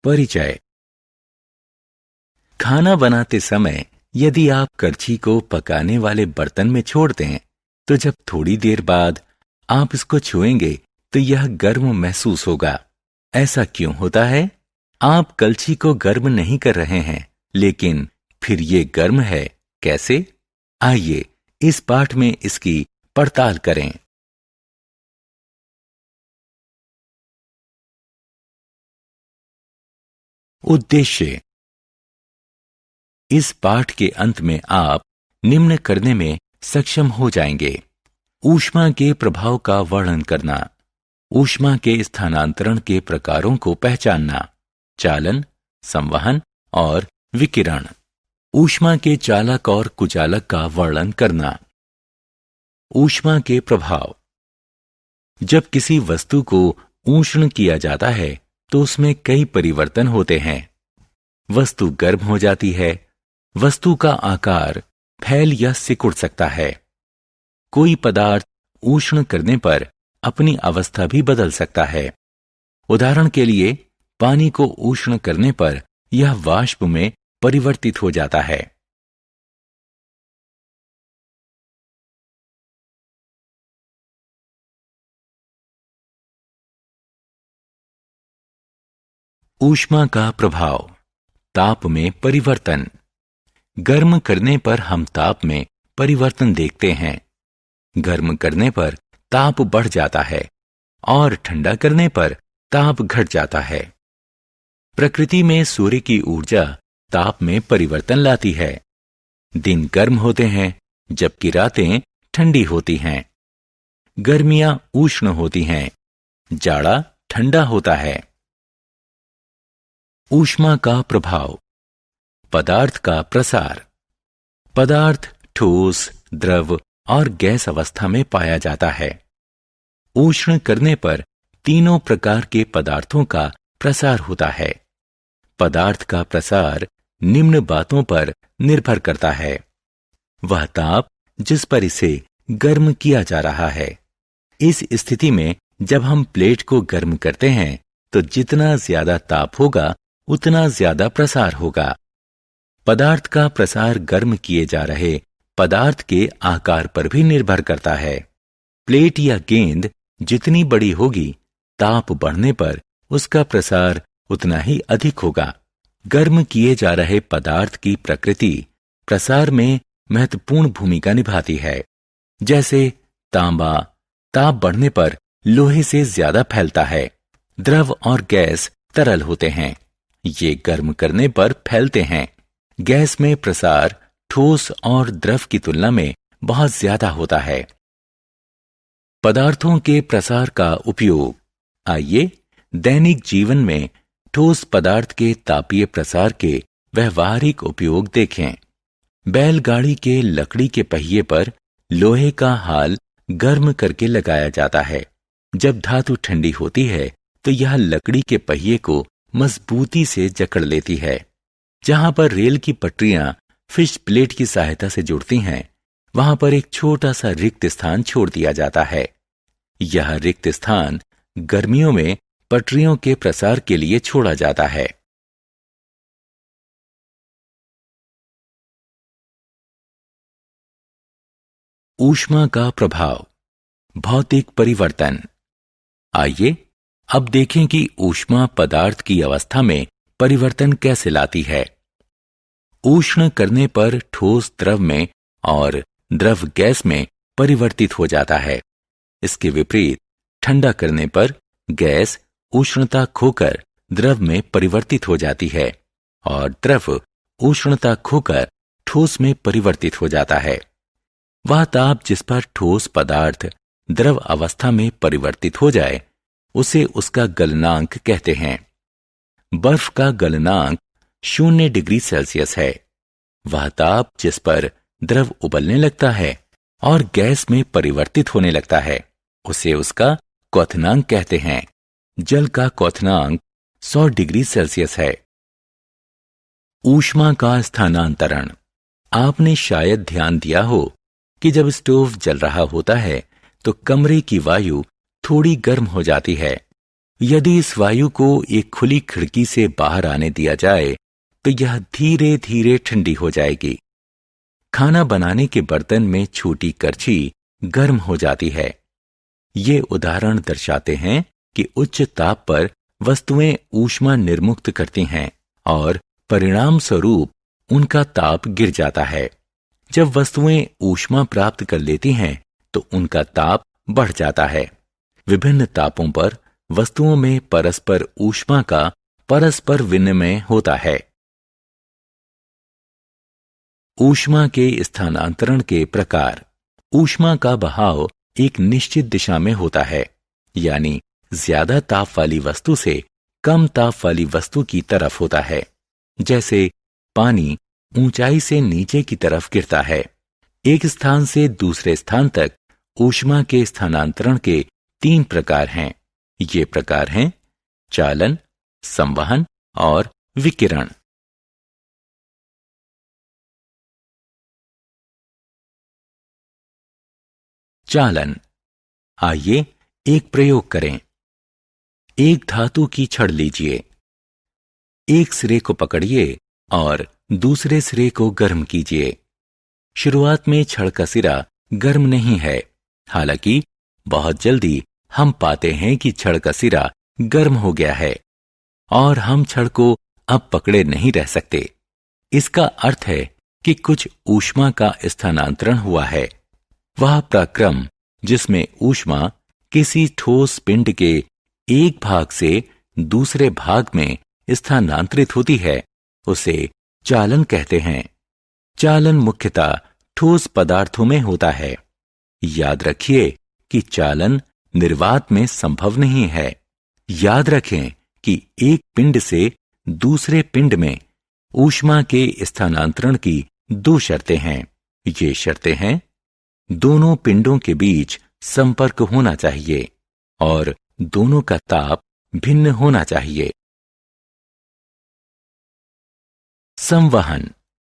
परिचय। खाना बनाते समय यदि आप करछी को पकाने वाले बर्तन में छोड़ दें, तो जब थोड़ी देर बाद आप इसको छुएंगे तो यह गर्म महसूस होगा। ऐसा क्यों होता है? आप कलछी को गर्म नहीं कर रहे हैं, लेकिन फिर ये गर्म है कैसे? आइए इस पाठ में इसकी पड़ताल करें। उद्देश्य। इस पाठ के अंत में आप निम्न करने में सक्षम हो जाएंगे: ऊष्मा के प्रभाव का वर्णन करना, ऊष्मा के स्थानांतरण के प्रकारों को पहचानना, चालन, संवहन और विकिरण, ऊष्मा के चालक और कुचालक का वर्णन करना। ऊष्मा के प्रभाव। जब किसी वस्तु को ऊष्ण किया जाता है तो उसमें कई परिवर्तन होते हैं। वस्तु गर्म हो जाती है, वस्तु का आकार फैल या सिकुड़ सकता है। कोई पदार्थ ऊष्ण करने पर अपनी अवस्था भी बदल सकता है। उदाहरण के लिए, पानी को ऊष्ण करने पर यह वाष्प में परिवर्तित हो जाता है। ऊष्मा का प्रभाव। ताप में परिवर्तन। गर्म करने पर हम ताप में परिवर्तन देखते हैं। गर्म करने पर ताप बढ़ जाता है और ठंडा करने पर ताप घट जाता है। प्रकृति में सूर्य की ऊर्जा ताप में परिवर्तन लाती है। दिन गर्म होते हैं जबकि रातें ठंडी होती हैं। गर्मियां उष्ण होती हैं, जाड़ा ठंडा होता है। ऊष्मा का प्रभाव। पदार्थ का प्रसार। पदार्थ ठोस, द्रव और गैस अवस्था में पाया जाता है। ऊष्ण करने पर तीनों प्रकार के पदार्थों का प्रसार होता है। पदार्थ का प्रसार निम्न बातों पर निर्भर करता है: वह ताप जिस पर इसे गर्म किया जा रहा है। इस स्थिति में जब हम प्लेट को गर्म करते हैं तो जितना ज्यादा ताप होगा उतना ज्यादा प्रसार होगा। पदार्थ का प्रसार गर्म किए जा रहे पदार्थ के आकार पर भी निर्भर करता है। प्लेट या गेंद जितनी बड़ी होगी, ताप बढ़ने पर उसका प्रसार उतना ही अधिक होगा। गर्म किए जा रहे पदार्थ की प्रकृति प्रसार में महत्वपूर्ण भूमिका निभाती है। जैसे तांबा ताप बढ़ने पर लोहे से ज्यादा फैलता है। द्रव और गैस तरल होते हैं, ये गर्म करने पर फैलते हैं। गैस में प्रसार ठोस और द्रव की तुलना में बहुत ज्यादा होता है। पदार्थों के प्रसार का उपयोग। आइए दैनिक जीवन में ठोस पदार्थ के तापीय प्रसार के व्यवहारिक उपयोग देखें। बैलगाड़ी के लकड़ी के पहिए पर लोहे का हाल गर्म करके लगाया जाता है। जब धातु ठंडी होती है तो यह लकड़ी के पहिए को मजबूती से जकड़ लेती है। जहां पर रेल की पटरियां फिश प्लेट की सहायता से जुड़ती हैं, वहां पर एक छोटा सा रिक्त स्थान छोड़ दिया जाता है। यह रिक्त स्थान गर्मियों में पटरियों के प्रसार के लिए छोड़ा जाता है। ऊष्मा का प्रभाव। भौतिक परिवर्तन। आइए अब देखें कि ऊष्मा पदार्थ की अवस्था में परिवर्तन कैसे लाती है। ऊष्ण करने पर ठोस द्रव में और द्रव गैस में परिवर्तित हो जाता है। इसके विपरीत ठंडा करने पर गैस उष्णता खोकर द्रव में परिवर्तित हो जाती है और द्रव उष्णता खोकर ठोस में परिवर्तित हो जाता है। वह ताप जिस पर ठोस पदार्थ द्रव अवस्था में परिवर्तित हो जाए उसे उसका गलनांक कहते हैं। बर्फ का गलनांक 0 डिग्री सेल्सियस है। वह ताप जिस पर द्रव उबलने लगता है और गैस में परिवर्तित होने लगता है उसे उसका क्वथनांक कहते हैं। जल का क्वथनांक 100 डिग्री सेल्सियस है। ऊष्मा का स्थानांतरण। आपने शायद ध्यान दिया हो कि जब स्टोव जल रहा होता है तो कमरे की वायु थोड़ी गर्म हो जाती है। यदि इस वायु को एक खुली खिड़की से बाहर आने दिया जाए तो यह धीरे धीरे ठंडी हो जाएगी। खाना बनाने के बर्तन में छोटी करछी गर्म हो जाती है। ये उदाहरण दर्शाते हैं कि उच्च ताप पर वस्तुएं ऊष्मा निर्मुक्त करती हैं और परिणाम स्वरूप उनका ताप गिर जाता है। जब वस्तुएं ऊष्मा प्राप्त कर लेती हैं तो उनका ताप बढ़ जाता है। विभिन्न तापों पर वस्तुओं में परस्पर ऊष्मा का परस्पर विनिमय होता है। ऊष्मा के स्थानांतरण के प्रकार। ऊष्मा का बहाव एक निश्चित दिशा में होता है, यानी ज्यादा ताप वाली वस्तु से कम ताप वाली वस्तु की तरफ होता है। जैसे पानी ऊंचाई से नीचे की तरफ गिरता है। एक स्थान से दूसरे स्थान तक ऊष्मा के स्थानांतरण के 3 प्रकार हैं। ये प्रकार हैं चालन, संवहन और विकिरण। चालन। आइए एक प्रयोग करें। एक धातु की छड़ लीजिए। एक सिरे को पकड़िए और दूसरे सिरे को गर्म कीजिए। शुरुआत में छड़ का सिरा गर्म नहीं है, हालांकि बहुत जल्दी हम पाते हैं कि छड़ का सिरा गर्म हो गया है और हम छड़ को अब पकड़े नहीं रह सकते। इसका अर्थ है कि कुछ ऊष्मा का स्थानांतरण हुआ है। वह प्रक्रम जिसमें ऊष्मा किसी ठोस पिंड के एक भाग से दूसरे भाग में स्थानांतरित होती है, उसे चालन कहते हैं। चालन मुख्यतः ठोस पदार्थों में होता है। याद रखिए कि चालन निर्वात में संभव नहीं है। याद रखें कि एक पिंड से दूसरे पिंड में ऊष्मा के स्थानांतरण की 2 शर्तें हैं। ये शर्तें हैं, दोनों पिंडों के बीच संपर्क होना चाहिए और दोनों का ताप भिन्न होना चाहिए। संवहन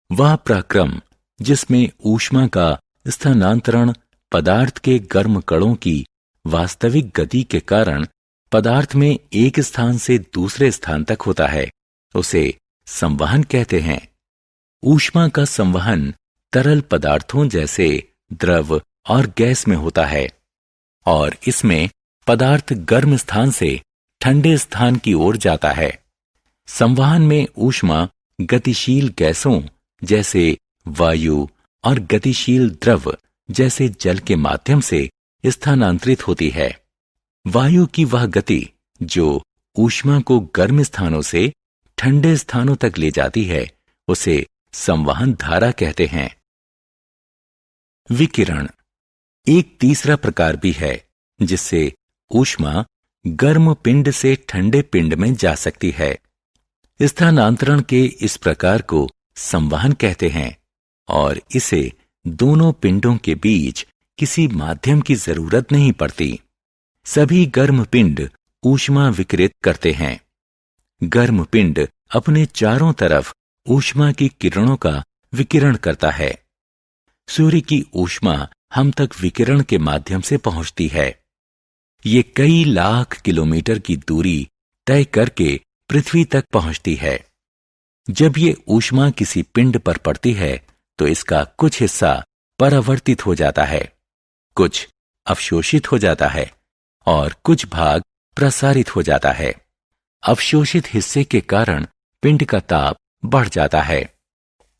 वह प्रक्रम जिसमें ऊष्मा का स्थानांतरण पदार्थ के गर्म कणों की वास्तविक गति के कारण पदार्थ में एक स्थान से दूसरे स्थान तक होता है, उसे संवहन कहते हैं। ऊष्मा का संवहन तरल पदार्थों जैसे द्रव और गैस में होता है और इसमें पदार्थ गर्म स्थान से ठंडे स्थान की ओर जाता है। संवहन में ऊष्मा गतिशील गैसों जैसे वायु और गतिशील द्रव जैसे जल के माध्यम से स्थानांतरित होती है। वायु की वह गति जो ऊष्मा को गर्म स्थानों से ठंडे स्थानों तक ले जाती है, उसे संवहन धारा कहते हैं। विकिरण एक तीसरा प्रकार भी है जिससे ऊष्मा गर्म पिंड से ठंडे पिंड में जा सकती है। स्थानांतरण के इस प्रकार को संवहन कहते हैं और इसे दोनों पिंडों के बीच किसी माध्यम की जरूरत नहीं पड़ती। सभी गर्म पिंड ऊष्मा विकिरित करते हैं। गर्म पिंड अपने चारों तरफ ऊष्मा की किरणों का विकिरण करता है। सूर्य की ऊष्मा हम तक विकिरण के माध्यम से पहुंचती है। ये कई लाख किलोमीटर की दूरी तय करके पृथ्वी तक पहुंचती है। जब ये ऊष्मा किसी पिंड पर पड़ती है तो इसका कुछ हिस्सा परावर्तित हो जाता है, कुछ अवशोषित हो जाता है और कुछ भाग प्रसारित हो जाता है। अवशोषित हिस्से के कारण पिंड का ताप बढ़ जाता है।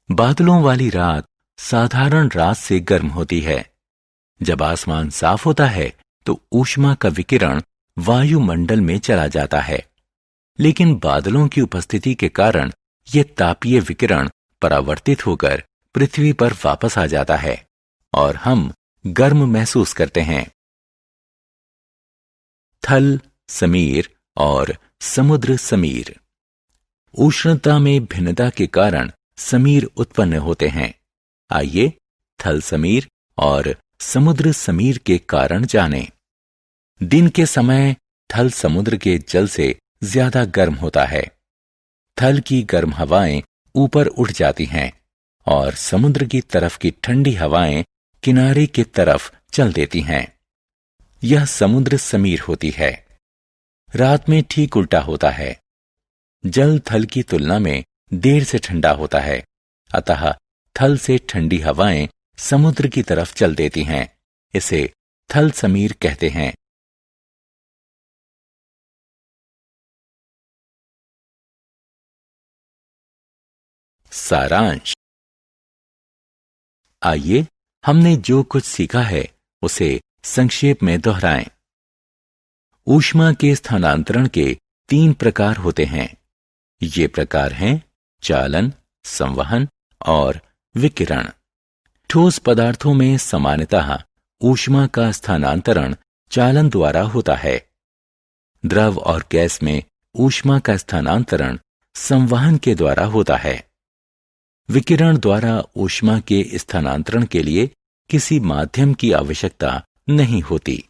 बादलों वाली रात साधारण रात से गर्म होती है। जब आसमान साफ होता है तो ऊष्मा का विकिरण वायुमंडल में चला जाता है, लेकिन बादलों की उपस्थिति के कारण यह तापीय विकिरण परावर्तित होकर पृथ्वी पर वापस आ जाता है और हम गर्म महसूस करते हैं। थल समीर और समुद्र समीर। उष्णता में भिन्नता के कारण समीर उत्पन्न होते हैं। आइए थल समीर और समुद्र समीर के कारण जानें। दिन के समय थल समुद्र के जल से ज्यादा गर्म होता है। थल की गर्म हवाएं ऊपर उठ जाती हैं और समुद्र की तरफ की ठंडी हवाएं किनारे की तरफ चल देती हैं। यह समुद्र समीर होती है। रात में ठीक उल्टा होता है। जल थल की तुलना में देर से ठंडा होता है, अतः थल से ठंडी हवाएं समुद्र की तरफ चल देती हैं। इसे थल समीर कहते हैं। सारांश। आइए हमने जो कुछ सीखा है उसे संक्षेप में दोहराएं। ऊष्मा के स्थानांतरण के 3 प्रकार होते हैं। ये प्रकार हैं चालन, संवहन और विकिरण। ठोस पदार्थों में सामान्यतः ऊष्मा का स्थानांतरण चालन द्वारा होता है। द्रव और गैस में ऊष्मा का स्थानांतरण संवहन के द्वारा होता है। विकिरण द्वारा ऊष्मा के स्थानांतरण के लिए किसी माध्यम की आवश्यकता नहीं होती।